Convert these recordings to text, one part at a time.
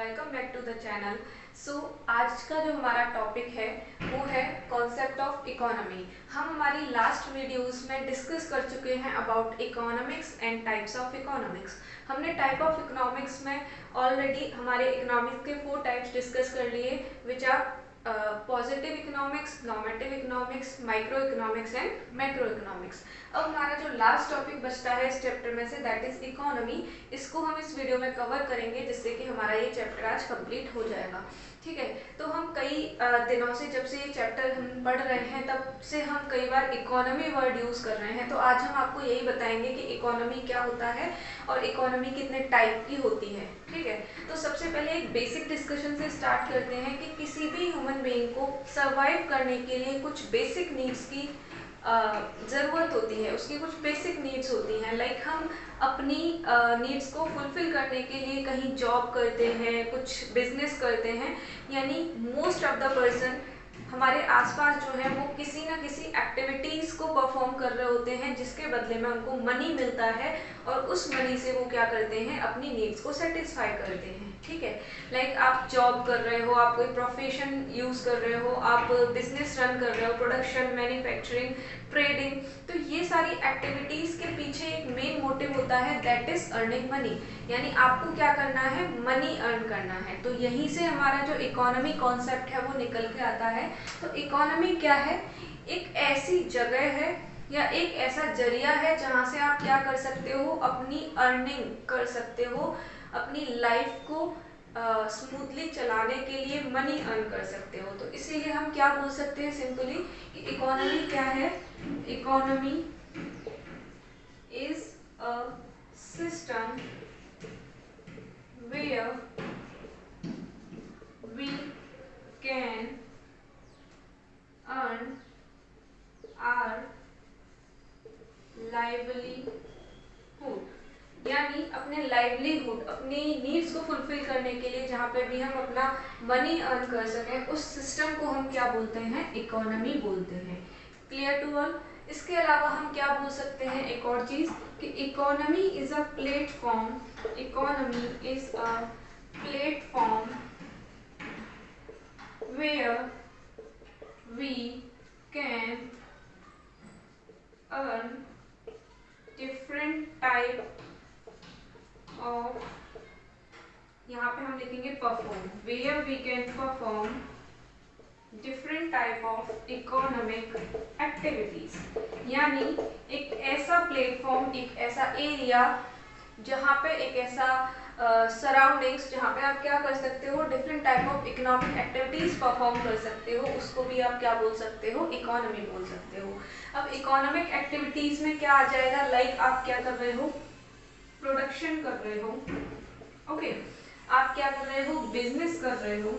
Welcome back to the channel. आज का जो हमारा टॉपिक है वो है कॉन्सेप्ट ऑफ इकोनॉमी। हम हमारी लास्ट वीडियोस में डिस्कस कर चुके हैं about economics and types of economics. हमने टाइप ऑफ इकोनॉमिक्स में ऑलरेडी हमारे इकोनॉमिक्स के 4 टाइप्स डिस्कस कर लिए, which are positive economics, normative economics, micro economics and macro economics. अब हमारा जो लास्ट टॉपिक बचता है इस चैप्टर में से, दैट इज इकोनॉमी। इसको हम इस वीडियो में कवर करेंगे जिससे कि हमारा ये चैप्टर आज कंप्लीट हो जाएगा। ठीक है, तो हम कई दिनों से, जब से ये चैप्टर हम पढ़ रहे हैं तब से हम कई बार इकोनॉमी वर्ड यूज कर रहे हैं। तो आज हम आपको यही बताएंगे कि इकोनॉमी क्या होता है और इकोनॉमी कितने टाइप की होती है। ठीक है, तो सबसे पहले एक बेसिक डिस्कशन से स्टार्ट करते हैं कि किसी भी ह्यूमन बीइंग को सर्वाइव करने के लिए कुछ बेसिक नीड्स की ज़रूरत होती है, उसकी कुछ बेसिक नीड्स होती हैं। लाइक हम अपनी नीड्स को फुलफिल करने के लिए कहीं जॉब करते हैं, कुछ बिजनेस करते हैं, यानी मोस्ट ऑफ द पर्सन हमारे आसपास जो है वो किसी ना किसी एक्टिविटीज़ को परफॉर्म कर रहे होते हैं जिसके बदले में उनको मनी मिलता है और उस मनी से वो क्या करते हैं, अपनी नीड्स को सेटिस्फाई करते हैं। ठीक है, लाइक आप जॉब कर रहे हो, आप कोई प्रोफेशन यूज़ कर रहे हो, आप बिजनेस रन कर रहे हो, प्रोडक्शन, मैन्युफैक्चरिंग, ट्रेडिंग, तो ये सारी एक्टिविटीज़ के पीछे एक मेन मोटिव होता है, दैट इज अर्निंग मनी। यानी आपको क्या करना है, मनी अर्न करना है। तो यहीं से हमारा जो इकोनॉमी कॉन्सेप्ट है वो निकल के आता है। तो इकोनॉमी क्या है, एक ऐसी जगह है या एक ऐसा जरिया है जहाँ से आप क्या कर सकते हो, अपनी अर्निंग कर सकते हो, अपनी लाइफ को स्मूथली चलाने के लिए मनी अर्न कर सकते हो। तो इसीलिए हम क्या बोल सकते हैं सिंपली कि इकोनॉमी क्या है, economy is a system where we can earn our livelihood, यानी अपने लाइवलीहुड, अपनी नीड्स को फुलफिल करने के लिए जहाँ पे भी हम अपना मनी अर्न कर सकें, उस सिस्टम को हम क्या बोलते हैं, इकोनॉमी बोलते हैं। Clear to all. इसके अलावा हम क्या बोल सकते हैं, एक और चीज़ कि economy is a platform, economy is a platform where we can earn different type of, यहाँ पे हम लिखेंगे perform, where we can perform different type of economic activities। यानी एक ऐसा प्लेटफॉर्म, एक ऐसा एरिया जहाँ पे एक ऐसा सराउंडिंग्स जहाँ पे आप क्या कर सकते हो, different type of economic activities perform कर सकते हो, उसको भी आप क्या बोल सकते हो, इकोनॉमी बोल सकते हो। अब इकोनॉमिक एक्टिविटीज में क्या आ जाएगा, लाइक आप क्या कर रहे हो, प्रोडक्शन कर रहे हो, ओके, आप क्या कर रहे हो, बिजनेस कर रहे हो,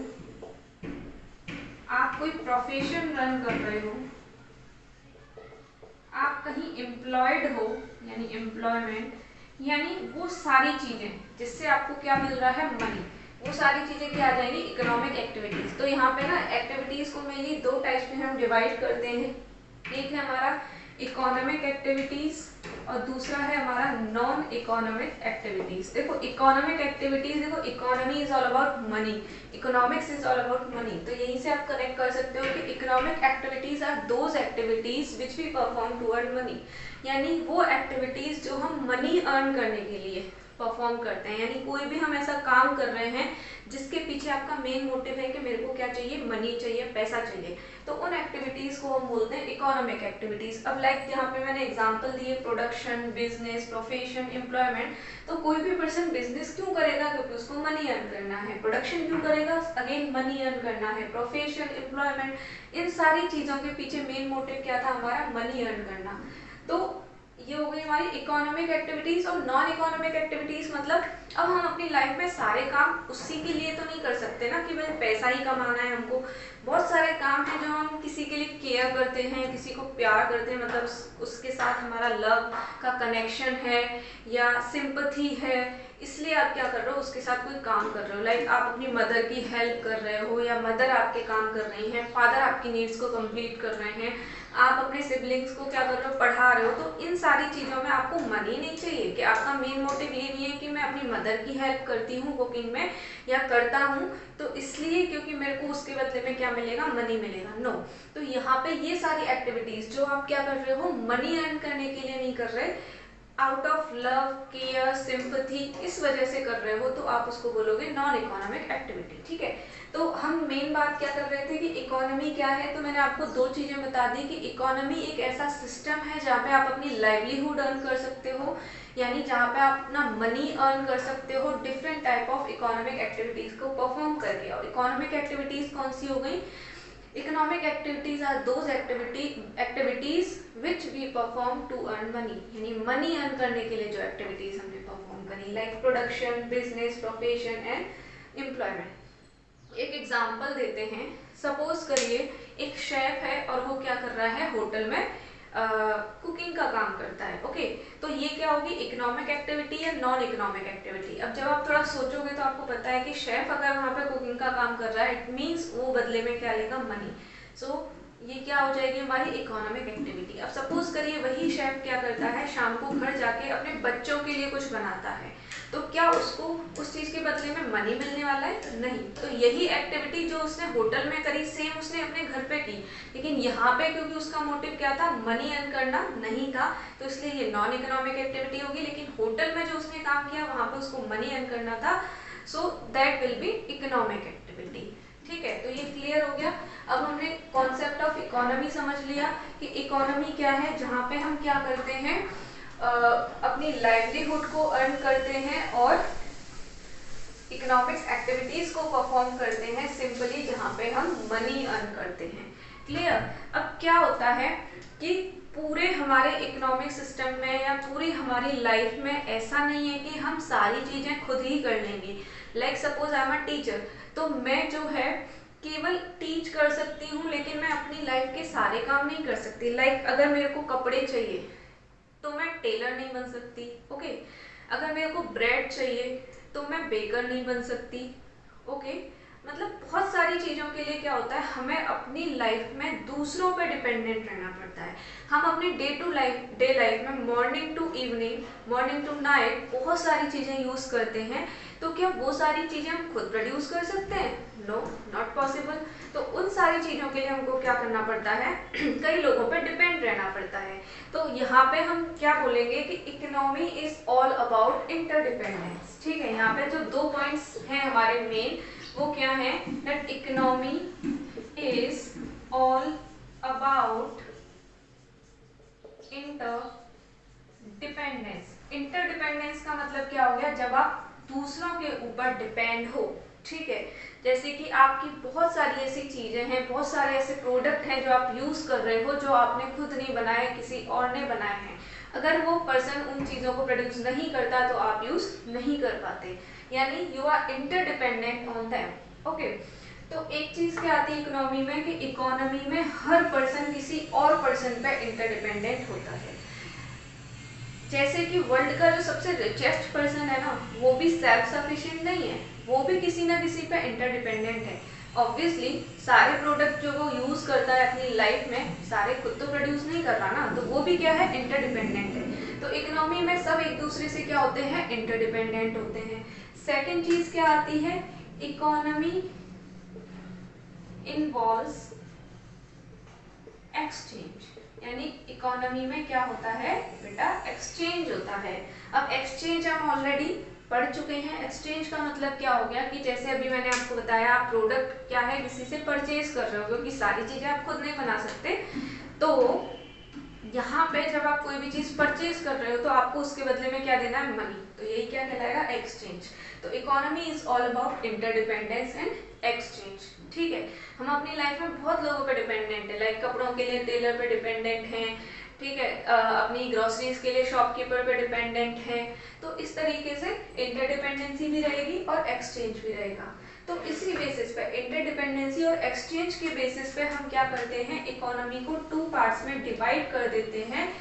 आप कोई प्रोफेशन रन कर रहे हो, आप कहीं एम्प्लॉयड हो यानी एम्प्लॉयमेंट, यानी वो सारी चीजें जिससे आपको क्या मिल रहा है, मनी, वो सारी चीजें क्या आ जाएंगी, इकोनॉमिक एक्टिविटीज। तो यहाँ पे ना एक्टिविटीज को मेनली 2 टाइप्स में हम डिवाइड करते हैं। एक है हमारा इकोनॉमिक एक्टिविटीज और दूसरा है हमारा नॉन इकोनॉमिक एक्टिविटीज। देखो इकोनॉमिक एक्टिविटीज, देखो economy is all about money, economics is all about money. तो यहीं से आप कनेक्ट कर सकते हो कि economic activities are those activities which we perform to earn money, यानी वो एक्टिविटीज जो हम मनी अर्न करने के लिए परफॉर्म करते हैं। यानी कोई भी हम ऐसा काम कर रहे हैं जिसके पीछे आपका मेन मोटिव है कि मेरे को क्या चाहिए, मनी चाहिए, पैसा चाहिए, तो उन एक्टिविटीज को हम बोलते हैं इकोनॉमिक एक्टिविटीज। अब लाइक यहाँ पे मैंने एग्जांपल दिए, प्रोडक्शन, बिजनेस, प्रोफेशन, एम्प्लॉयमेंट। तो कोई भी पर्सन बिजनेस क्यों करेगा, क्योंकि उसको मनी अर्न करना है। प्रोडक्शन क्यों करेगा, अगेन मनी अर्न करना है। प्रोफेशन, एम्प्लॉयमेंट, इन सारी चीजों के पीछे मेन मोटिव क्या था हमारा, मनी अर्न करना। तो ये हो गई हमारी इकोनॉमिक एक्टिविटीज। और नॉन इकोनॉमिक एक्टिविटीज मतलब अब हम अपनी लाइफ में सारे काम उसी के लिए तो नहीं कर सकते ना कि भाई पैसा ही कमाना है हमको। बहुत सारे काम हैं जो हम किसी के लिए केयर करते हैं, किसी को प्यार करते हैं, मतलब उसके साथ हमारा लव का कनेक्शन है या सिंपथी है इसलिए आप क्या कर रहे हो, उसके साथ कोई काम कर रहे हो, लाइक आप अपनी मदर की हेल्प कर रहे हो या मदर आपके काम कर रही हैं, फादर आपकी नीड्स को कंप्लीट कर रहे हैं, आप अपने सिबलिंग्स को क्या कर रहे हो, पढ़ा रहे हो। तो इन सारी चीज़ों में आपको मनी नहीं चाहिए कि आपका मेन मोटिव ये नहीं है कि मैं अपनी मदर की हेल्प करती हूँ कुकिंग में या करता हूँ तो इसलिए क्योंकि मेरे को उसके बदले में क्या मिलेगा, मनी मिलेगा। नो, तो यहाँ पे ये सारी एक्टिविटीज जो आप क्या कर रहे हो, मनी अर्न करने के लिए नहीं कर रहे, out of love, care, sympathy, इस वजह से कर रहे हो, तो आप उसको बोलोगे नॉन इकोनॉमिक एक्टिविटी। ठीक है, तो हम मेन बात क्या कर रहे थे कि इकोनॉमी क्या है। तो मैंने आपको दो चीजें बता दी कि इकोनॉमी एक ऐसा सिस्टम है जहाँ पे आप अपनी लाइवलीहुड अर्न कर सकते हो, यानी जहाँ पे आप अपना मनी अर्न कर सकते हो different type of economic activities को परफॉर्म करके। और इकोनॉमिक एक्टिविटीज कौन सी हो गई, economic activities are those activities which we perform to earn money, यानी मनी अर्न करने के लिए जो एक्टिविटीज हमने परफॉर्म करी, like production, business, profession and employment. एक एग्जांपल देते हैं, सपोज करिए एक शेफ है और वो क्या कर रहा है, होटल में कुकिंग का काम करता है। ओके, तो ये क्या होगी, इकोनॉमिक एक्टिविटी या नॉन इकोनॉमिक एक्टिविटी। अब जब आप थोड़ा सोचोगे तो आपको पता है कि शेफ अगर वहाँ पे कुकिंग का काम कर रहा है, इट मीन्स वो बदले में क्या लेगा, मनी। सो ये क्या हो जाएगी हमारी इकोनॉमिक एक्टिविटी। अब सपोज करिए वही शेफ क्या करता है, शाम को घर जाके अपने बच्चों के लिए कुछ बनाता है, तो क्या उसको उस चीज के बदले में मनी मिलने वाला है, नहीं। तो यही एक्टिविटी जो उसने होटल में करी, सेम उसने अपने घर पे की, लेकिन यहाँ पे क्योंकि उसका मोटिव क्या था, मनी अर्न करना नहीं था, तो इसलिए ये नॉन इकोनॉमिक एक्टिविटी होगी। लेकिन होटल में जो उसने काम किया वहां पे उसको मनी अर्न करना था, so that will be economic activity. ठीक है, तो ये क्लियर हो गया। अब हमने कॉन्सेप्ट ऑफ इकोनॉमी समझ लिया कि इकोनॉमी क्या है, जहाँ पे हम क्या करते हैं, अपनी लाइवलीहुड को अर्न करते हैं और इकोनॉमिक्स एक्टिविटीज को परफॉर्म करते हैं सिंपली, जहाँ पे हम मनी अर्न करते हैं। क्लियर। अब क्या होता है कि पूरे हमारे इकोनॉमिक सिस्टम में या पूरी हमारी लाइफ में ऐसा नहीं है कि हम सारी चीजें खुद ही कर लेंगे। Like suppose I am a teacher, तो मैं जो है केवल टीच कर सकती हूँ, लेकिन मैं अपनी लाइफ के सारे काम नहीं कर सकती। लाइक अगर मेरे को कपड़े चाहिए तो मैं टेलर नहीं बन सकती। ओके, अगर मेरे को ब्रेड चाहिए तो मैं बेकर नहीं बन सकती। ओके, मतलब बहुत सारी चीज़ों के लिए क्या होता है, हमें अपनी लाइफ में दूसरों पे डिपेंडेंट रहना पड़ता है। हम अपनी डे लाइफ में morning to evening, morning to night बहुत सारी चीज़ें यूज़ करते हैं, तो क्या वो सारी चीज़ें हम खुद प्रोड्यूस कर सकते हैं? No, not possible. तो उन सारी चीज़ों के लिए हमको क्या करना पड़ता है कई लोगों पे डिपेंड रहना पड़ता है। तो यहाँ पे हम क्या बोलेंगे कि economy is all about interdependence. ठीक है, यहाँ पे जो दो पॉइंट्स हैं हमारे मेन, वो क्या है, that economy is all about interdependence. Interdependence का मतलब क्या हो गया, जब आप दूसरों के ऊपर डिपेंड हो। ठीक है, जैसे कि आपकी बहुत सारी ऐसी चीजें हैं, बहुत सारे ऐसे प्रोडक्ट हैं जो आप यूज कर रहे हो, जो आपने खुद नहीं बनाए, किसी और ने बनाए हैं। अगर वो पर्सन उन चीजों को प्रोड्यूस नहीं करता तो आप यूज नहीं कर पाते, यानी you are interdependent on them. Okay, तो एक चीज क्या आती है इकोनॉमी में कि इकोनॉमी में हर पर्सन किसी और पर्सन पे इंटरडिपेंडेंट होता है। जैसे कि वर्ल्ड का जो सबसे रिचेस्ट पर्सन है ना, वो भी सेल्फ सफिशिएंट नहीं है, वो भी किसी ना किसी पे इंटरडिपेंडेंट है। ऑब्वियसली सारे प्रोडक्ट जो वो यूज करता है अपनी लाइफ में, सारे खुद तो प्रोड्यूस नहीं कर रहा ना, तो वो भी क्या है, इंटरडिपेंडेंट है। तो इकोनॉमी में सब एक दूसरे से क्या होते हैं, इंटरडिपेंडेंट होते हैं। सेकेंड चीज क्या आती है, इकोनॉमी इन्वॉल्व्स एक्सचेंज, यानी इकोनॉमी में क्या होता है बेटा, एक्सचेंज होता है। अब एक्सचेंज हम ऑलरेडी पढ़ चुके हैं। एक्सचेंज का मतलब क्या हो गया कि जैसे अभी मैंने आपको बताया, आप प्रोडक्ट क्या है किसी से परचेज कर रहे हो, क्योंकि सारी चीजें आप खुद नहीं बना सकते। तो यहाँ पे जब आप कोई भी चीज परचेज कर रहे हो तो आपको उसके बदले में क्या देना है, मनी। तो यही क्या कहलाएगा, एक्सचेंज। तो economy is all about interdependence and exchange. ठीक है, हम अपनी लाइफ में बहुत लोगों पे डिपेंडेंट है, लाइक कपड़ों के लिए टेलर पे डिपेंडेंट हैं, ठीक है, अपनी ग्रोसरीज के लिए शॉपकीपर पे डिपेंडेंट है। तो इस तरीके से इंटरडिपेंडेंसी भी रहेगी और एक्सचेंज भी रहेगा। तो इसी बेसिस पे, इंटरडिपेंडेंसी और एक्सचेंज के बेसिस पे हम क्या करते हैं, इकोनॉमी को टू पार्ट्स में डिवाइड कर देते हैं।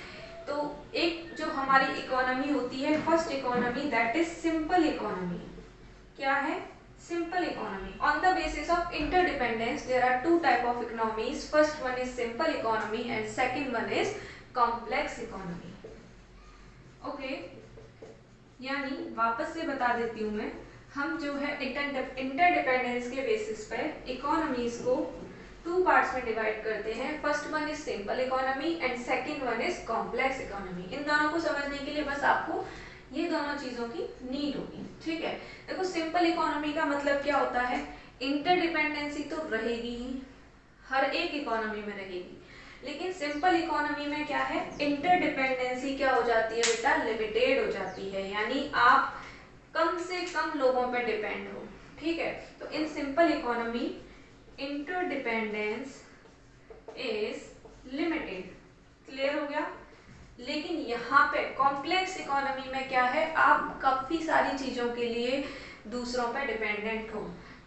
तो एक जो हमारी इकोनॉमी होती है, first economy that is simple economy. क्या है? Simple economy. On the basis of interdependence there are two type of economies, first one is simple economy and second one is complex economy. Okay, यानी वापस से बता देती हूँ मैं, हम जो है इंटरडिपेंडेंस के बेसिस पे इकोनॉमीज को टू पार्ट्स में डिवाइड करते हैं। First one is simple economy and second one is complex economy. इन दोनों को समझने के लिए बस आपको ये दोनों चीजों की नीड होगी, ठीक है। देखो, सिंपल इकोनॉमी का मतलब क्या होता है? इंटरडिपेंडेंसी तो रहेगी ही, हर एक इकोनॉमी में रहेगी, लेकिन सिंपल इकोनॉमी में क्या है? इंटरडिपेंडेंसी क्या हो जाती है बेटा? लिमिटेड हो जाती है, यानी आप कम से कम लोगों पे डिपेंड हो, ठीक है। तो in simple economy interdependence is limited. Clear हो गया? लेकिन यहाँ पे कॉम्प्लेक्स इकोनॉमी में क्या है? आप काफी सारी चीजों के लिए दूसरों पे डिपेंडेंट हो।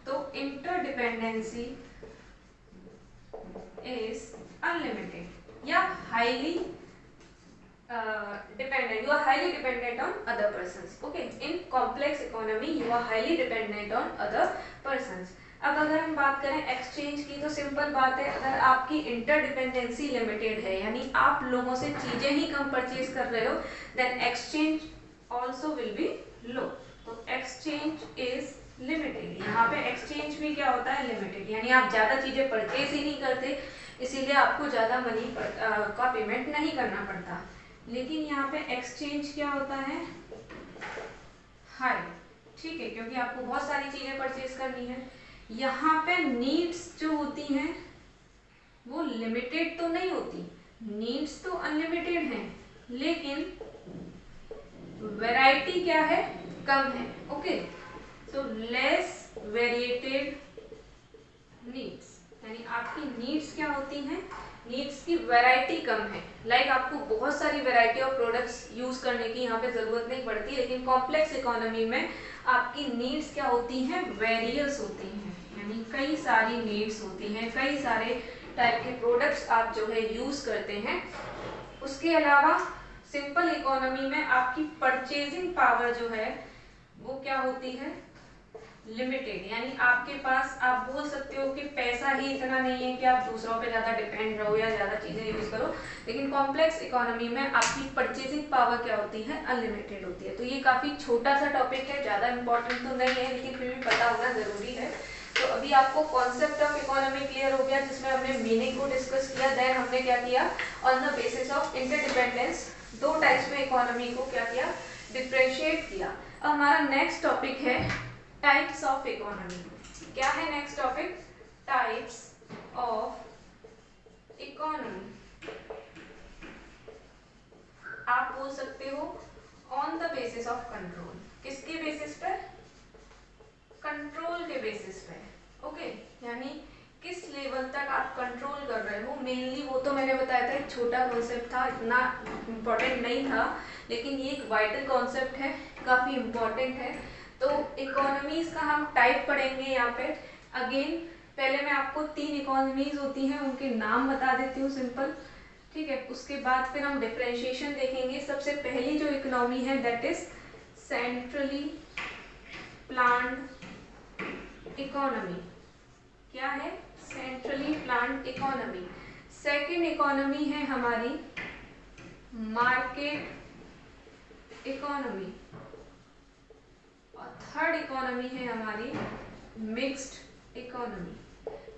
तो इंटरडिपेंडेंसी इज अनलिमिटेड या highly dependent, you are highly dependent on other persons. Okay, in complex economy you are highly dependent on other persons. अब अगर हम बात करें एक्सचेंज की, तो सिंपल बात है, अगर आपकी इंटरडिपेंडेंसी लिमिटेड है, यानी आप लोगों से चीजें ही कम परचेज कर रहे हो, then exchange also will be low. तो एक्सचेंज इज लिमिटेड। यहाँ पे एक्सचेंज भी क्या होता है? लिमिटेड, यानी आप ज्यादा चीजें परचेज ही नहीं करते, इसीलिए आपको ज्यादा मनी का पेमेंट नहीं करना पड़ता। लेकिन यहाँ पे एक्सचेंज क्या होता है? हाई, ठीक है, क्योंकि आपको बहुत सारी चीजें परचेज करनी है। यहाँ पे नीड्स जो होती हैं वो लिमिटेड तो नहीं होती, नीड्स तो अनलिमिटेड हैं, लेकिन वैरायटी क्या है? कम है। ओके, तो लेस वेरिएटेड नीड्स, यानी आपकी नीड्स क्या होती हैं? नीड्स की वैरायटी कम है। लाइक आपको बहुत सारी वैरायटी ऑफ प्रोडक्ट्स यूज करने की यहाँ पे जरूरत नहीं पड़ती, लेकिन कॉम्प्लेक्स इकोनॉमी में आपकी नीड्स क्या होती हैं? वेरियस होती हैं, यानी कई सारी नीड्स होती हैं, कई सारे टाइप के प्रोडक्ट्स आप जो है यूज करते हैं। उसके अलावा सिंपल इकोनॉमी में आपकी परचेजिंग पावर जो है वो क्या होती है? लिमिटेड, यानी आपके पास, आप बोल सकते हो कि पैसा ही इतना नहीं है कि आप दूसरों पे ज्यादा डिपेंड रहो या ज्यादा चीजें यूज करो, लेकिन कॉम्प्लेक्स इकोनॉमी में आपकी परचेजिंग पावर क्या होती है? अनलिमिटेड होती है। तो ये काफी छोटा सा टॉपिक है, ज्यादा इंपॉर्टेंट तो नहीं है, लेकिन फिर भी पता होना जरूरी है। तो अभी आपको कॉन्सेप्ट ऑफ इकोनॉमी क्लियर हो गया, जिसमें हमने मीनिंग को डिस्कस किया। देन हमने क्या किया? On the basis of interdependence दो टाइप्स में इकोनॉमी को क्या किया? डिफ्रेंशिएट किया। अब हमारा नेक्स्ट टॉपिक है टाइप्स ऑफ इकोनॉमी। क्या है next topic? Types of economy. आप बोल सकते हो on the basis of control. किसके बेसिस पे? कंट्रोल के बेसिस पे। ओके, यानी किस लेवल तक आप कंट्रोल कर रहे हो। मेनली वो तो मैंने बताया था, एक छोटा कॉन्सेप्ट था, इतना इम्पोर्टेंट नहीं था, लेकिन ये एक वाइटल कॉन्सेप्ट है, काफी इम्पोर्टेंट है। तो इकोनॉमीज का हम टाइप पढ़ेंगे यहाँ पे। अगेन पहले मैं आपको 3 इकोनॉमीज होती हैं उनके नाम बता देती हूँ सिंपल, ठीक है। उसके बाद फिर हम डिफरेंशिएशन देखेंगे। सबसे पहली जो इकोनॉमी है that is centrally planned economy. क्या है? Centrally planned economy. Second economy है हमारी मार्केट इकोनॉमी, और थर्ड इकोनॉमी है हमारी मिक्स्ड इकोनॉमी।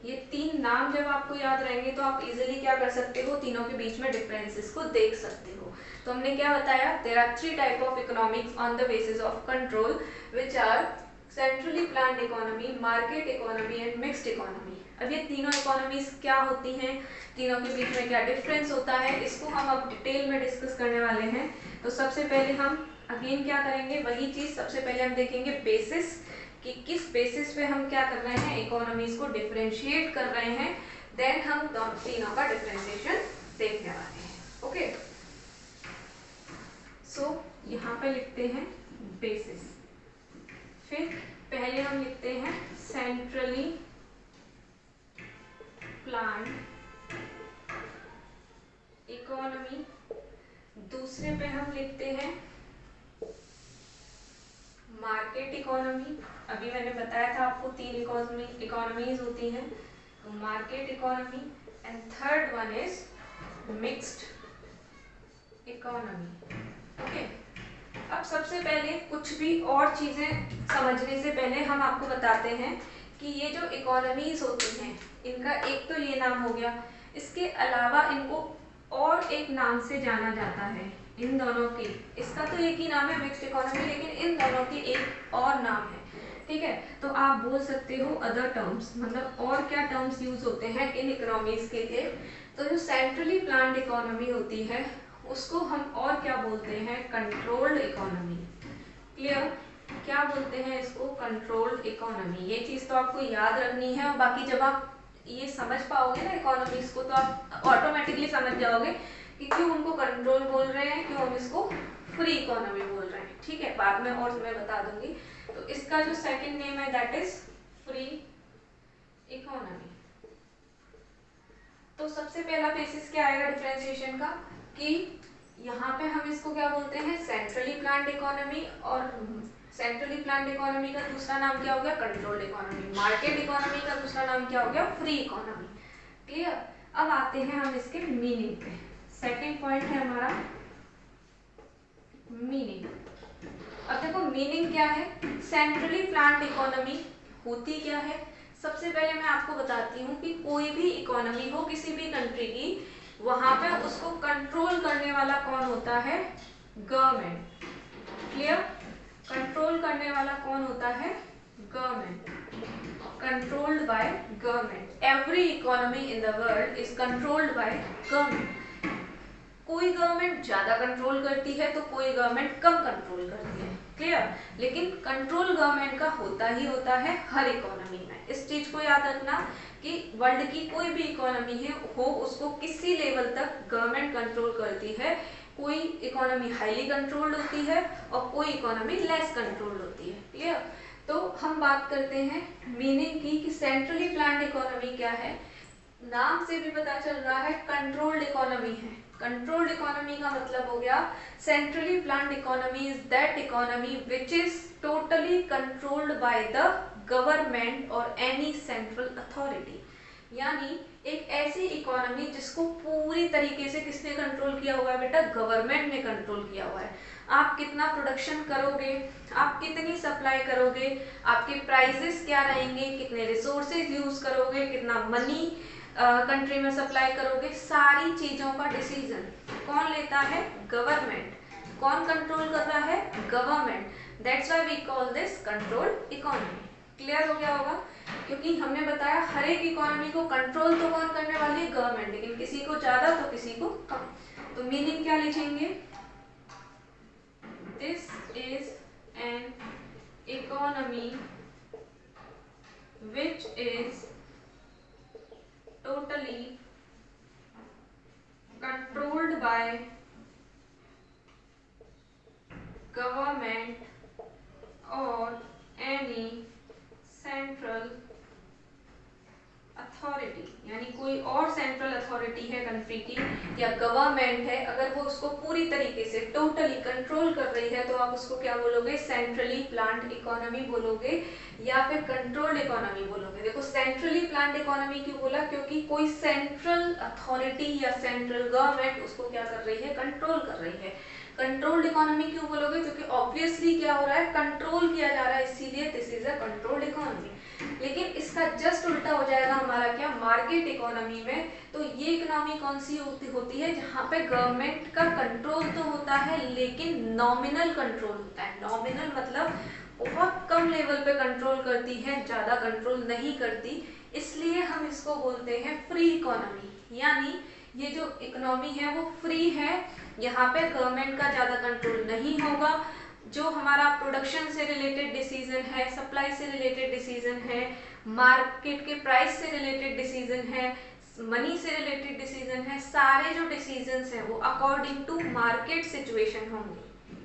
ये 3 नाम जब आपको याद रहेंगे तो आप इजीली क्या कर सकते हो? तीनों के बीच में डिफरेंसेस को देख सकते हो। तो हमने क्या बताया? There are 3 type of economics on the basis of control, which are centrally planned economy, market economy and mixed economy. अब ये तीनों इकोनॉमीज क्या होती हैं, तीनों के बीच में क्या डिफरेंस होता है, इसको हम अब डिटेल में डिस्कस करने वाले हैं। तो सबसे पहले हम अगेन क्या करेंगे? वही चीज, सबसे पहले हम देखेंगे बेसिस, कि किस बेसिस पे हम क्या कर रहे हैं? इकोनॉमीज को डिफरेंशिएट कर रहे हैं। देन हम तीनों का डिफरेंशिएशन देखने वाले हैं। ओके, सो यहाँ पे लिखते हैं बेसिस, फिर पहले हम लिखते हैं सेंट्रली प्लान्ड इकोनॉमी, दूसरे पे हम लिखते हैं मार्केट इकोनॉमी। अभी मैंने बताया था आपको 3 इकोनॉमीज होती हैं, तो market economy. And third one is mixed economy. Okay, अब सबसे पहले कुछ भी और चीजें समझने से पहले हम आपको बताते हैं कि ये जो इकोनॉमीज होती हैं इनका एक तो ये नाम हो गया, इसके अलावा इनको और एक नाम से जाना जाता है। इन दोनों के, इसका तो एक ही नाम है मिक्स्ड इकोनॉमी, लेकिन इन दोनों के एक और नाम है। ठीक है, तो आप बोल सकते हो अदर टर्म्स, मतलब और क्या टर्म्स यूज होते हैं इन इकोनॉमीज के लिए। तो जो सेंट्रली प्लान्ड इकोनॉमी होती है उसको हम और क्या बोलते हैं, कंट्रोल्ड इकोनॉमी। क्लियर, क्या बोलते हैं इसको, कंट्रोल्ड इकोनॉमी। ये चीज तो आपको याद रखनी है, और बाकी जब आप ये समझ पाओगे ना इकोनॉमीज को, तो आप ऑटोमेटिकली समझ जाओगे कि क्यों उनको कंट्रोल बोल रहे हैं, क्यों हम इसको फ्री इकोनॉमी बोल रहे हैं। ठीक है, बाद में और मैं बता दूंगी। तो इसका जो सेकंड नेम है दैट इज फ्री इकोनॉमी। तो सबसे पहला बेसिस क्या आएगा डिफरेंशिएशन का, कि यहाँ पे हम इसको क्या बोलते हैं, सेंट्रली प्लान्ड इकोनॉमी, और सेंट्रली प्लान्ड इकोनॉमी का दूसरा नाम क्या हो गया, कंट्रोल्ड इकोनॉमी। मार्केट इकोनॉमी का दूसरा नाम क्या हो गया, फ्री इकोनॉमी। क्लियर, अब आते हैं हम इसके मीनिंग पे। सेकंड पॉइंट है हमारा मीनिंग। अब देखो मीनिंग क्या है, सेंट्रली प्लान्ड इकोनॉमी होती क्या है। सबसे पहले मैं आपको बताती हूँ कि कोई भी इकोनॉमी हो किसी भी कंट्री की, वहां पे उसको कंट्रोल करने वाला कौन होता है, गवर्नमेंट। क्लियर, कंट्रोल करने वाला कौन होता है, government. Controlled by government. Every economy in the world is controlled by government. कोई गवर्नमेंट ज्यादा कंट्रोल करती है तो कोई गवर्नमेंट कम कंट्रोल करती है। क्लियर, लेकिन कंट्रोल गवर्नमेंट का होता ही होता है हर इकोनॉमी में। इस चीज को याद रखना कि वर्ल्ड की कोई भी इकोनॉमी है हो, उसको किसी लेवल तक गवर्नमेंट कंट्रोल करती है। कोई इकोनॉमी हाईली कंट्रोल्ड होती है और कोई इकोनॉमी लेस कंट्रोल्ड होती है। क्लियर, तो हम बात करते हैं मीनिंग की कि सेंट्रली प्लान्ड इकोनॉमी क्या है। नाम से भी पता चल रहा है कंट्रोल्ड इकोनॉमी है। कंट्रोल्ड इकोनॉमी का मतलब हो गया centrally planned economy is that economy which is totally controlled by the government और एनी सेंट्रल अथॉरिटी। यानी एक ऐसी इकोनॉमी जिसको पूरी तरीके से किसने कंट्रोल किया हुआ है बेटा, गवर्नमेंट ने कंट्रोल किया हुआ है। आप कितना प्रोडक्शन करोगे, आप कितनी सप्लाई करोगे, आपके प्राइसेस क्या रहेंगे, कितने रिसोर्सेज यूज करोगे, कितना मनी कंट्री में सप्लाई करोगे, सारी चीजों का डिसीजन कौन लेता है, गवर्नमेंट। कौन कंट्रोल कर रहा है, government. That's why we call this controlled economy. Clear हो गया होगा, क्योंकि हमने बताया हर एक इकोनॉमी को कंट्रोल तो कौन करने वाली है, गवर्नमेंट, लेकिन किसी को ज्यादा तो किसी को कम। तो मीनिंग क्या लिखेंगे, this is an economy which is totally controlled by government or any central authority। यानी कोई और सेंट्रल अथॉरिटी है कंट्री की या गवर्नमेंट है, अगर वो उसको पूरी तरीके से टोटली कंट्रोल कर रही है तो आप उसको क्या बोलोगे, सेंट्रली प्लान्ड इकोनॉमी बोलोगे या फिर कंट्रोल्ड इकोनॉमी बोलोगे। देखो सेंट्रली प्लान्ड इकोनॉमी क्यों बोला, क्योंकि कोई सेंट्रल अथॉरिटी या सेंट्रल गवर्नमेंट उसको क्या कर रही है, कंट्रोल कर रही है। कंट्रोल्ड इकोनॉमी क्यों बोलोगे, क्योंकि ऑब्वियसली क्या हो रहा है, कंट्रोल किया जा रहा है, इसीलिए this is a controlled economy. लेकिन इसका जस्ट उल्टा हो जाएगा हमारा क्या, मार्केट इकोनॉमी में। तो ये इकोनॉमी कौन सी होती है, जहाँ पे गवर्नमेंट का कंट्रोल तो होता है लेकिन नॉमिनल कंट्रोल होता है। नॉमिनल मतलब बहुत कम लेवल पे कंट्रोल करती है, ज्यादा कंट्रोल नहीं करती, इसलिए हम इसको बोलते हैं फ्री इकोनॉमी। यानी ये जो इकोनॉमी है वो फ्री है, यहाँ पे गवर्नमेंट का ज्यादा कंट्रोल नहीं होगा। जो हमारा प्रोडक्शन से रिलेटेड डिसीजन है, सप्लाई से रिलेटेड डिसीजन है, मार्केट के प्राइस से रिलेटेड डिसीजन है, मनी से रिलेटेड डिसीजन है, सारे जो डिसीजंस हैं वो अकॉर्डिंग टू मार्केट सिचुएशन होंगे।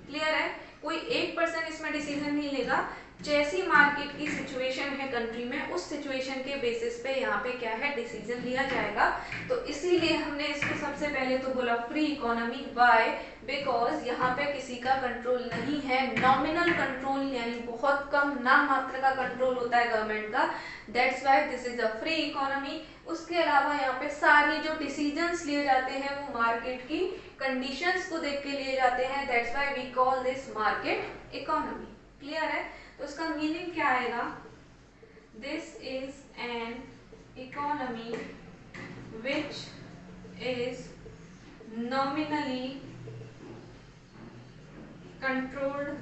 क्लियर है, कोई एक पर्सन इसमें डिसीजन नहीं लेगा, जैसी मार्केट की सिचुएशन हैं कंट्री में, उस सिचुएशन के बेसिस पे यहाँ पे क्या है डिसीजन लिया जाएगा। तो इसीलिए हमने इसको सबसे पहले तो बोला फ्री इकोनॉमी। वाई? बिकॉज यहाँ पे किसी का कंट्रोल नहीं है, नॉमिनल कंट्रोल यानी बहुत कम नाम मात्र का कंट्रोल होता है गवर्नमेंट का, that's why this is a free economy. उसके अलावा यहाँ पे सारी जो डिसीजंस लिए जाते हैं वो मार्केट की कंडीशंस को देख के लिए जाते हैं, that's why we call this market economy. Clear है? तो इसका मीनिंग क्या आएगा? This is an economy which is nominally controlled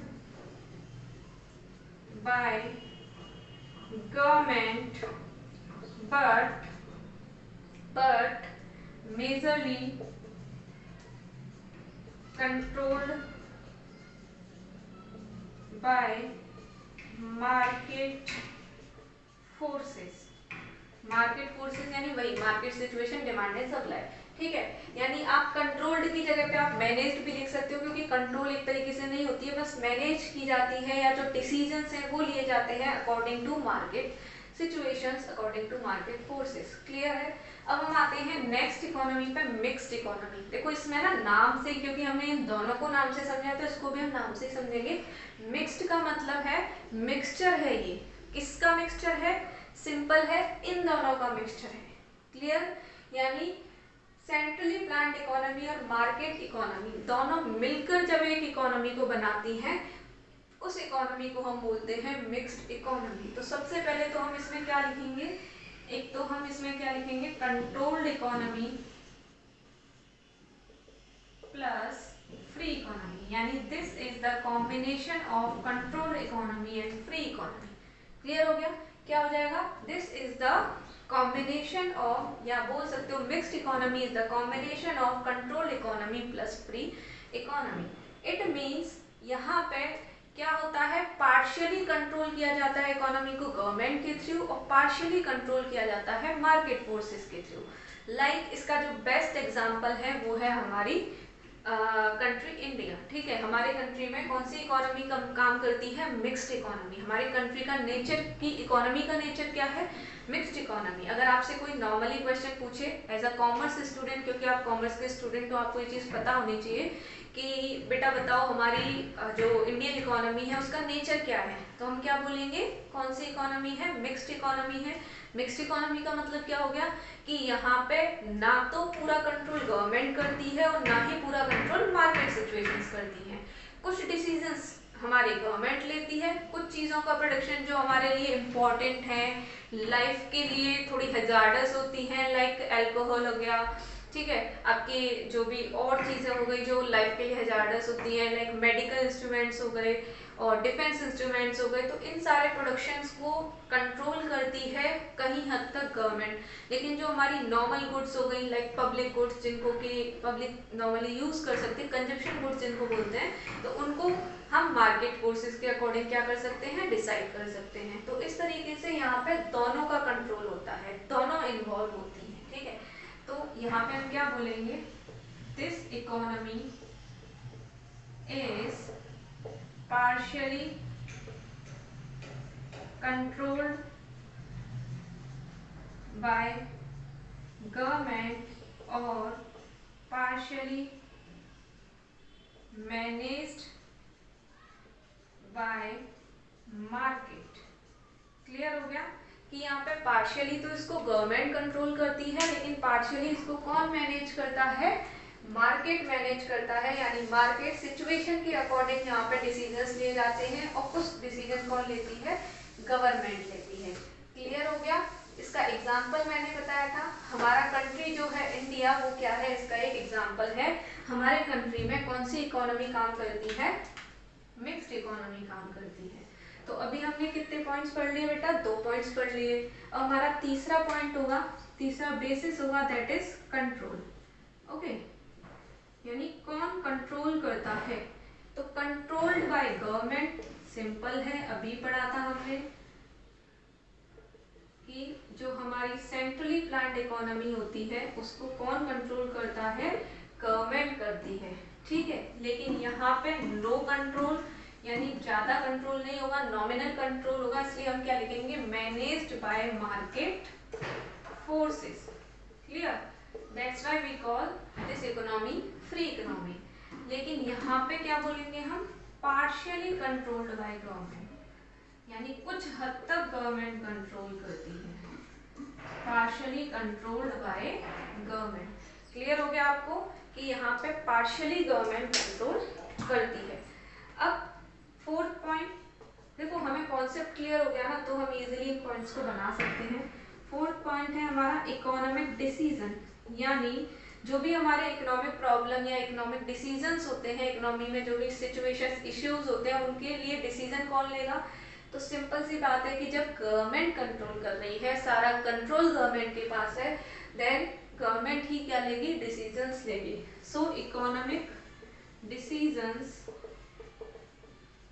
by government but majorly controlled by market forces। Market forces यानी वही market situation, demand and supply. ठीक है, यानी आप कंट्रोल्ड की जगह पे आप मैनेज्ड भी लिख सकते हो, क्योंकि कंट्रोल एक तरीके से नहीं होती है, बस मैनेज की जाती है, या जो डिसीजंस हैं वो लिए जाते हैं according to market situations, according to market forces. Clear है? अब हम आते हैं नेक्स्ट इकोनॉमी पे, मिक्स्ड इकोनॉमी। देखो इसमें ना नाम से, क्योंकि हमने इन दोनों को नाम से समझा तो इसको भी हम नाम से ही समझेंगे। मिक्स्ड का मतलब है मिक्सचर है, ये किसका मिक्सचर है? सिंपल है, इन दोनों का मिक्सचर है। क्लियर? यानी सेंट्रली प्लान्ड इकोनॉमी और मार्केट इकोनॉमी दोनों मिलकर जब एक इकोनॉमी को बनाती हैं, उस इकोनॉमी को हम बोलते हैं मिक्स्ड इकोनॉमी। तो सबसे पहले तो हम इसमें क्या लिखेंगे? एक तो हम इसमें क्या लिखेंगे? Controlled economy plus free economy, यानी this is the combination of controlled economy and free economy. Clear हो गया? क्या हो जाएगा? This is the combination of, या बोल सकते हो mixed economy is the combination of controlled economy plus free economy. It means यहाँ पे क्या होता है, पार्शियली कंट्रोल किया जाता है इकोनॉमी को गवर्नमेंट के थ्रू, और पार्शियली कंट्रोल किया जाता है मार्केट फोर्सेस के थ्रू। लाइक इसका जो बेस्ट एग्जांपल है वो है हमारी कंट्री इंडिया। ठीक है, हमारे कंट्री में कौन सी इकोनॉमी काम करती है? Mixed economy. हमारे कंट्री का नेचर की इकोनॉमी का नेचर क्या है? Mixed economy. अगर आपसे कोई नॉर्मली क्वेश्चन पूछे एज अ कॉमर्स स्टूडेंट, क्योंकि आप कॉमर्स के स्टूडेंट तो आपको ये चीज़ पता होनी चाहिए कि बेटा बताओ हमारी जो इंडियन इकोनॉमी है उसका नेचर क्या है, तो हम क्या बोलेंगे? कौन सी इकोनॉमी है? मिक्स्ड इकोनॉमी है। मिक्स्ड इकोनॉमी का मतलब क्या हो गया कि यहाँ पे ना तो पूरा कंट्रोल गवर्नमेंट करती है और ना ही पूरा कंट्रोल मार्केट सिचुएशंस करती है। कुछ डिसीजंस हमारी गवर्नमेंट लेती है, कुछ चीज़ों का प्रोडक्शन जो हमारे लिए इम्पोर्टेंट है, लाइफ के लिए थोड़ी हजार्डस होती हैं, लाइक अल्कोहल हो गया, ठीक है, आपकी जो भी और चीज़ें हो गई जो लाइफ के लिए हजार्डस होती हैं, लाइक मेडिकल इंस्ट्रूमेंट्स हो गए और डिफेंस इंस्ट्रूमेंट्स हो गए, तो इन सारे प्रोडक्शंस को कंट्रोल करती है कहीं हद तक गवर्नमेंट। लेकिन जो हमारी नॉर्मल गुड्स हो गई, लाइक पब्लिक गुड्स, जिनको कि पब्लिक नॉर्मली यूज़ कर सकते हैं, कंजप्शन गुड्स जिनको बोलते हैं, तो उनको हम मार्केट फोर्सेस के अकॉर्डिंग क्या कर सकते हैं? डिसाइड कर सकते हैं। तो इस तरीके से यहाँ पे दोनों का कंट्रोल होता है, दोनों इन्वॉल्व होती हैं। ठीक है, तो यहाँ पे हम क्या बोलेंगे? This economy is partially controlled by government or partially managed by market। Clear हो गया कि यहाँ पे पार्शियली तो इसको गवर्नमेंट कंट्रोल करती है, लेकिन पार्शियली इसको कौन मैनेज करता है? मार्केट मैनेज करता है, यानी मार्केट सिचुएशन के अकॉर्डिंग यहाँ पे डिसीजंस लिए जाते हैं, और कुछ डिसीजन कौन लेती है? गवर्नमेंट लेती है। क्लियर हो गया? इसका एग्जांपल मैंने बताया था, हमारा कंट्री जो है इंडिया, वो क्या है? इसका एक एग्जांपल है। हमारे कंट्री में कौन सी इकोनॉमी काम करती है? मिक्स्ड इकोनॉमी काम करती है। तो अभी हमने कितने पॉइंट्स पढ़ लिए बेटा? 2 पॉइंट्स पढ़ लिए। और हमारा तीसरा पॉइंट होगा, तीसरा बेसिस होगा, दैट इज कंट्रोल। ओके, यानी कौन कंट्रोल करता है? तो कंट्रोल्ड बाय गवर्नमेंट, सिंपल है, अभी पढ़ा था हमने कि जो हमारी सेंट्रली प्लान्ड इकोनॉमी होती है उसको कौन कंट्रोल करता है? गवर्नमेंट करती है। ठीक है, लेकिन यहाँ पे नो कंट्रोल, यानी ज्यादा कंट्रोल नहीं होगा, नॉमिनल कंट्रोल होगा, इसलिए हम क्या लिखेंगे? managed by market forces. Clear? That's why we call this economy free economy. लेकिन यहाँ पे क्या बोलेंगे हम, partially controlled by government, यानी कुछ हद तक गवर्नमेंट कंट्रोल करती है, partially controlled by government. Clear हो गया आपको कि यहाँ पे partially गवर्नमेंट कंट्रोल करती है. अब फोर्थ पॉइंट देखो, हमें कॉन्सेप्ट क्लियर हो गया ना, तो हम इजीली इन पॉइंट्स को बना सकते हैं. फोर्थ पॉइंट है हमारा इकोनॉमिक डिसीजन, यानी जो भी हमारे इकोनॉमिक प्रॉब्लम या इकोनॉमिक डिसीजंस होते हैं, इकोनॉमी में जो भी सिचुएशंस इश्यूज होते हैं, उनके लिए डिसीजन कौन लेगा. तो सिंपल सी बात है कि जब गवर्नमेंट कंट्रोल कर रही है, सारा कंट्रोल गवर्नमेंट के पास है, देन गवर्नमेंट ही क्या लेगी, डिसीजंस लेगी. सो economic decisions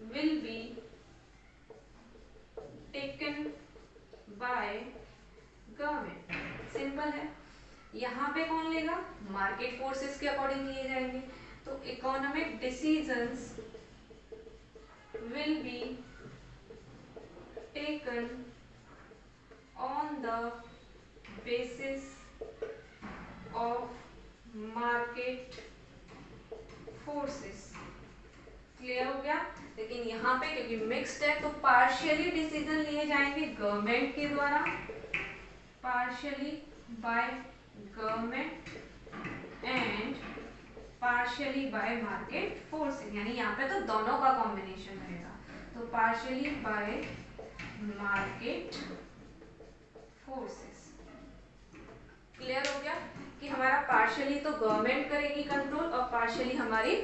will be taken by government. Simple है. यहाँ पे कौन लेगा, मार्केट फोर्सेस के अकॉर्डिंग लिए जाएंगे. तो economic decisions will be taken on the basis of market forces. Clear हो गया. लेकिन यहाँ पे क्योंकि मिक्स्ड है, तो पार्शियली डिसीजन लिए जाएंगे गवर्नमेंट के द्वारा, partially by government and partially bye market forces, यानी यहाँ पे तो दोनों का कॉम्बिनेशन रहेगा. तो partially bye market forces. Clear हो गया कि हमारा पार्शियली तो गवर्नमेंट करेगी कंट्रोल और पार्शियली हमारी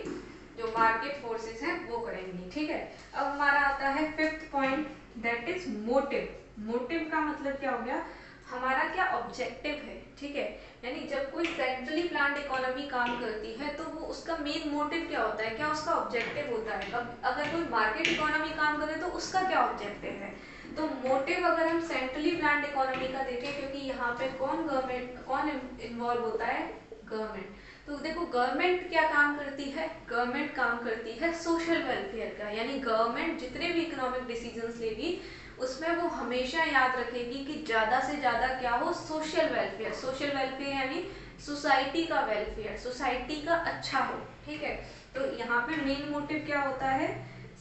जो मार्केट फोर्सेस हैं वो करेंगी. ठीक है. अब हमारा आता है fifth point, that is motive. Motive का मतलब क्या हो गया, हमारा क्या ऑब्जेक्टिव है. ठीक है. यानी जब कोई सेंट्रली प्लान्ड इकोनॉमी काम करती है तो वो उसका मेन मोटिव क्या होता है, क्या उसका ऑब्जेक्टिव होता है. अब अगर कोई मार्केट इकोनॉमी काम करे तो उसका क्या ऑब्जेक्टिव है. तो मोटिव अगर हम सेंट्रली प्लान्ड इकोनॉमी का देखें, क्योंकि यहाँ पे कौन इन्वॉल्व होता है, गवर्नमेंट. तो देखो गवर्नमेंट क्या काम करती है, गवर्नमेंट काम करती है सोशल वेलफेयर का, यानी गवर्नमेंट जितने भी इकोनॉमिक डिसीजंस लेगी उसमें वो हमेशा याद रखेगी कि ज़्यादा से ज़्यादा क्या हो, सोशल वेलफेयर. सोशल वेलफेयर यानी सोसाइटी का वेलफेयर, सोसाइटी का अच्छा हो. ठीक है. तो यहाँ पे मेन मोटिव क्या होता है,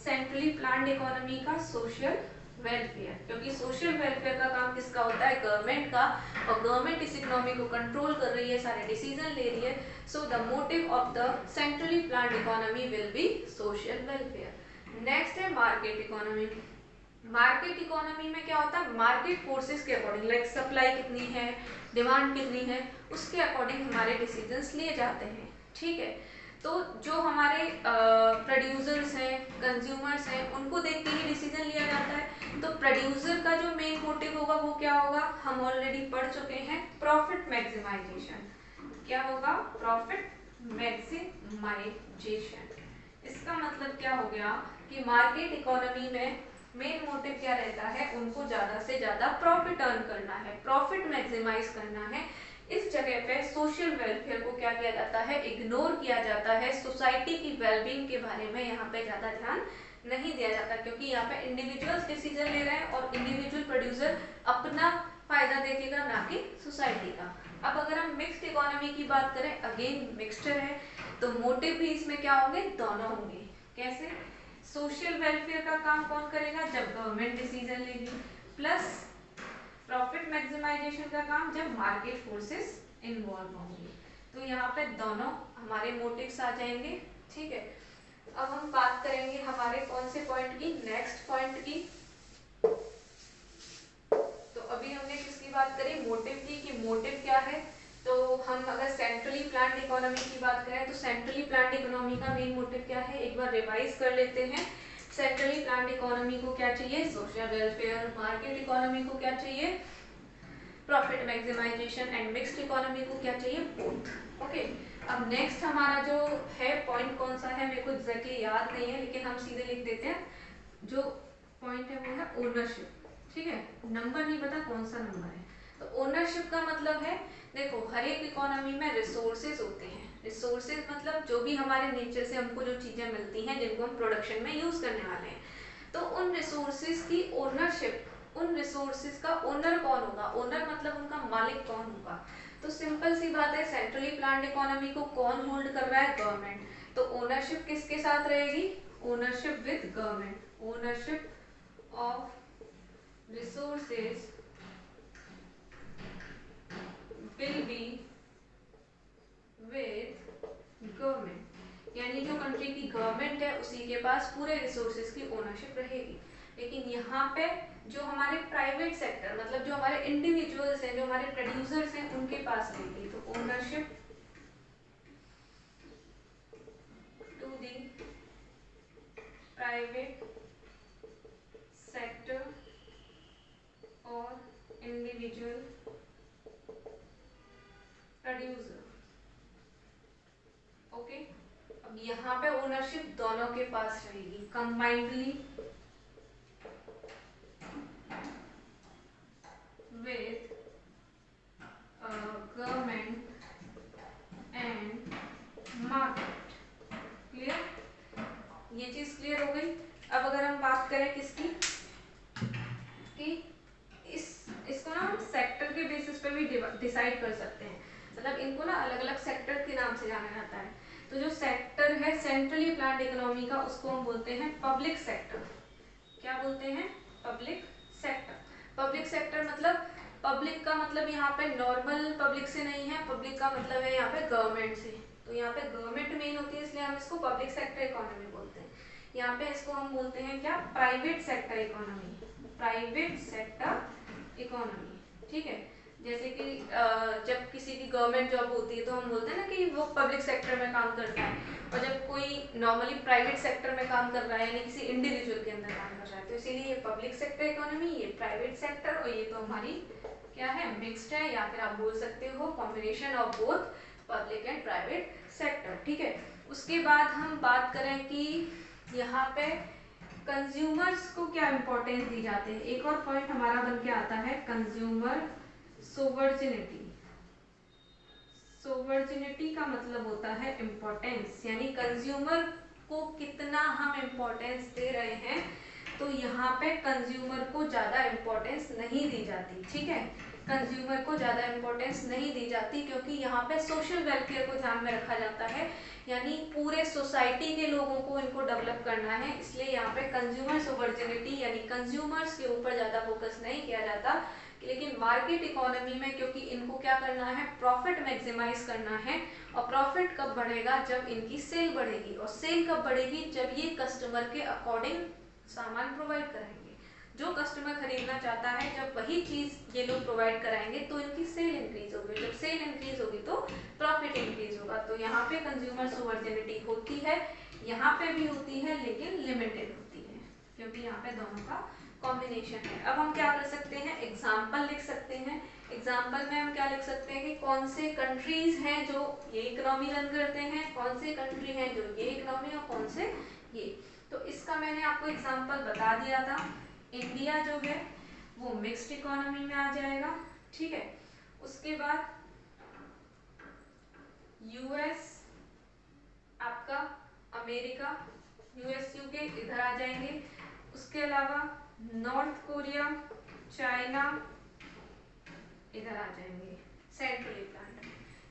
सेंट्रली प्लान्ड इकोनॉमी का सोशल वेलफेयर, क्योंकि सोशल वेलफेयर का काम किसका होता है, गवर्नमेंट का, और गवर्नमेंट इस इकोनॉमी को कंट्रोल कर रही है, सारे डिसीजन ले रही है. So the motive of the centrally planned economy will be social welfare. Next है मार्केट इकोनॉमी. मार्केट इकोनॉमी में क्या होता है, मार्केट फोर्सेस के अकॉर्डिंग, लाइक सप्लाई कितनी है, डिमांड कितनी है, उसके अकॉर्डिंग हमारे डिसीजंस लिए जाते हैं. ठीक है. तो जो हमारे प्रोड्यूसर्स हैं, कंज्यूमर्स हैं, उनको देख के ही डिसीजन लिया जाता है. तो प्रोड्यूसर का जो मेन मोटिव होगा वो क्या होगा, हम ऑलरेडी पढ़ चुके हैं, प्रॉफिट मैक्सिमाइजेशन. क्या होगा, प्रॉफिट मैक्सिमाइजेशन. इसका मतलब क्या हो गया कि मार्केट इकोनॉमी में मेन मोटिव क्या रहता है, उनको ज्यादा से ज्यादा प्रॉफिट अर्न करना है, प्रॉफिट मैक्सिमाइज करना है. इस जगह पे सोशल वेलफेयर को क्या किया जाता है, इग्नोर किया जाता है. सोसाइटी की वेलबींग के बारे में यहाँ पे ज्यादा ध्यान नहीं दिया जाता, क्योंकि यहाँ पे इंडिविजुअल्स डिसीजन ले रहे हैं और इंडिविजुअल प्रोड्यूसर अपना फायदा देखेगा, ना कि सोसाइटी का. अब अगर हम मिक्स्ड इकोनॉमी की बात करें, अगेन मिक्सचर है, तो मोटिव भी इसमें क्या होंगे, दोनों होंगे. कैसे, सोशल वेलफेयर का काम कौन करेगा, जब गवर्नमेंट डिसीजन लेगी, प्लस प्रॉफिट मैक्सिमाइजेशन का काम जब मार्केट फोर्सेस इन्वॉल्व होंगे. तो यहाँ पे दोनों हमारे मोटिव्स आ जाएंगे. ठीक है. अब हम बात करेंगे हमारे कौन से पॉइंट की, नेक्स्ट पॉइंट की. तो अभी हमने किसकी बात करी, मोटिव की, कि मोटिव क्या है. तो हम अगर सेंट्रली प्लान्ड इकोनॉमी की बात करें, तो सेंट्रली प्लान्ड इकोनॉमी का मेन मोटिव क्या है, एक बार रिवाइज कर लेते हैं. सेंट्रली प्लान्ड इकोनॉमी को क्या चाहिए, सोशल वेलफेयर. मार्केट इकोनॉमी को क्या चाहिए, profit maximization. And mixed economy को क्या चाहिए, बोथ. ओके. अब नेक्स्ट हमारा जो है पॉइंट कौन सा है, मेरे को एग्जैक्टली याद नहीं है, लेकिन हम सीधे लिख देते हैं. जो पॉइंट है वो है ओनरशिप. ठीक है. नंबर नहीं पता कौन सा नंबर है. तो ओनरशिप का मतलब है, देखो हर एक इकोनॉमी में रिसोर्सेज होते हैं. रिसोर्सेज मतलब जो भी हमारे नेचर से हमको जो चीजें मिलती हैं, जिनको हम प्रोडक्शन में यूज करने वाले हैं, तो उन रिसोर्सेज की ओनरशिप उन रिसोर्सेज का ओनर कौन होगा, ओनर मतलब उनका मालिक कौन होगा। तो सिंपल सी बात है, सेंट्रली प्लान्ड इकोनॉमी को कौन होल्ड कर रहा है, गवर्नमेंट। तो ओनरशिप किसके साथ रहेगी, ownership with government, ownership of resources will be with government, यानी जो कंट्री की गवर्नमेंट है उसी के पास पूरे रिसोर्सेज की ओनरशिप रहेगी। लेकिन यहाँ पे जो हमारे प्राइवेट सेक्टर मतलब जो हमारे इंडिविजुअल्स हैं, जो हमारे प्रोड्यूसर्स हैं, उनके पास रहेगी। तो ownership to the private sector और इंडिविजुअल प्रोड्यूसर। ओके, अब यहाँ पे ओनरशिप दोनों के पास रहेगी combinedly with government and market। Clear, ये चीज क्लियर हो गई। अब अगर हम बात करें किसकी, कि इसको ना हम सेक्टर के बेसिस पे भी डिसाइड कर सकते हैं, मतलब इनको ना अलग अलग सेक्टर के नाम से जाना जाता है। तो जो सेक्टर है सेंट्रली प्लान्ड इकोनॉमी का, उसको हम बोलते हैं पब्लिक सेक्टर। क्या बोलते हैं, पब्लिक सेक्टर। पब्लिक सेक्टर मतलब पब्लिक का मतलब यहाँ पे नॉर्मल पब्लिक से नहीं है, पब्लिक का मतलब है यहाँ पे गवर्नमेंट से। तो यहाँ पे गवर्नमेंट मेन होती है, इसलिए हम इसको पब्लिक सेक्टर इकोनॉमी बोलते हैं। यहाँ पे इसको हम बोलते हैं क्या, private sector economy, private sector economy. ठीक है, जैसे कि जब किसी की गवर्नमेंट जॉब होती है तो हम बोलते हैं ना कि वो पब्लिक सेक्टर में काम करता है, और जब कोई नॉर्मली प्राइवेट सेक्टर में काम कर रहा है यानी किसी इंडिविजुअल के अंदर काम कर रहा है, तो इसीलिए ये पब्लिक सेक्टर इकोनॉमी, ये प्राइवेट सेक्टर, और ये तो हमारी क्या है, मिक्स्ड है, या फिर आप बोल सकते हो combination of both public and private sector. ठीक है, उसके बाद हम बात करें कि यहाँ पे कंज्यूमर्स को क्या इंपॉर्टेंस दी जाती है। एक और पॉइंट हमारा बन के आता है कंज्यूमर सोवर्जिनिटी। सोवर्जिनिटी का मतलब होता है इम्पोर्टेंस, यानी कंज्यूमर को कितना हम इम्पोर्टेंस दे रहे हैं। तो यहाँ पे कंज्यूमर को ज़्यादा इम्पोर्टेंस नहीं दी जाती। ठीक है, कंज्यूमर को ज़्यादा इम्पोर्टेंस नहीं दी जाती क्योंकि यहाँ पे सोशल वेलफेयर को ध्यान में रखा जाता है, यानी पूरे सोसाइटी के लोगों को इनको डेवलप करना है, इसलिए यहाँ पे कंज्यूमर सोवर्जिनिटी यानी कंज्यूमर्स के ऊपर ज़्यादा फोकस नहीं किया जाता। लेकिन मार्केट इकोनॉमी में क्योंकि इनको क्या करना है, प्रॉफिट मैक्सिमाइज करना है, और प्रॉफिट कब बढ़ेगा, जब इनकी सेल बढ़ेगी, और सेल कब बढ़ेगी, जब ये कस्टमर के अकॉर्डिंग सामान प्रोवाइड कराएंगे। जो कस्टमर खरीदना चाहता है जब वही चीज ये लोग प्रोवाइड कराएंगे तो इनकी सेल इंक्रीज होगी, जब सेल इंक्रीज होगी तो प्रॉफिट इंक्रीज होगा। तो यहाँ पे कंज्यूमर सोवर्जिनिटी होती है, यहाँ पे भी होती है लेकिन लिमिटेड होती है, क्योंकि यहाँ पे दोनों का कॉम्बिनेशन है। अब हम क्या कर सकते हैं, एग्जाम्पल लिख सकते हैं। एग्जाम्पल में हम क्या लिख सकते हैं कि कौन से कंट्रीज हैं जो ये इकोनॉमी रन करते हैं, कौन से कंट्री हैं जो ये इकोनॉमी, और कौन से ये। तो इसका मैंने आपको एग्जाम्पल बता दिया था। इंडिया जो है वो मिक्स्ड इकोनॉमी में आ जाएगा। ठीक है, उसके बाद यूएस, आपका अमेरिका, यूएस यूके इधर आ जाएंगे। उसके अलावा नॉर्थ कोरिया, चाइना इधर आ जाएंगे, सेंट्रली प्लान्ड।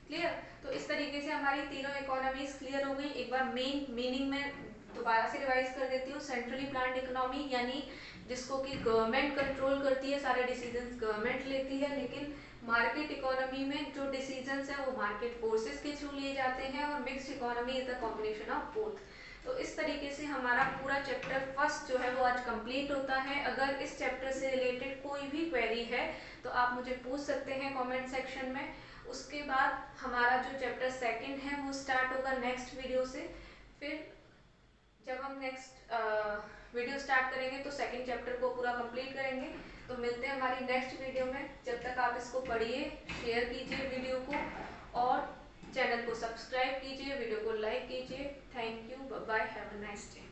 क्लियर, तो इस तरीके से हमारी तीनों इकोनॉमीज क्लियर हो गई। एक बार मेन मीनिंग में दोबारा से रिवाइज कर देती हूँ। सेंट्रली प्लान्ड इकोनॉमी यानी जिसको कि गवर्नमेंट कंट्रोल करती है, सारे डिसीजंस गवर्नमेंट लेती है, लेकिन मार्केट इकोनॉमी में जो डिसीजंस हैं वो मार्केट फोर्सेस के थ्रू लिए जाते हैं, और mixed economy is the combination of both. तो इस तरीके से हमारा पूरा चैप्टर फर्स्ट जो है वो आज कंप्लीट होता है। अगर इस चैप्टर से रिलेटेड कोई भी क्वेरी है तो आप मुझे पूछ सकते हैं कमेंट सेक्शन में। उसके बाद हमारा जो चैप्टर सेकंड है वो स्टार्ट होगा नेक्स्ट वीडियो से। फिर जब हम नेक्स्ट वीडियो स्टार्ट करेंगे तो सेकंड चैप्टर को पूरा कंप्लीट करेंगे। तो मिलते हैं हमारी नेक्स्ट वीडियो में। जब तक आप इसको पढ़िए, शेयर कीजिए वीडियो को, और चैनल को सब्सक्राइब कीजिए, वीडियो को लाइक कीजिए। Thank you, bye bye, have a nice day.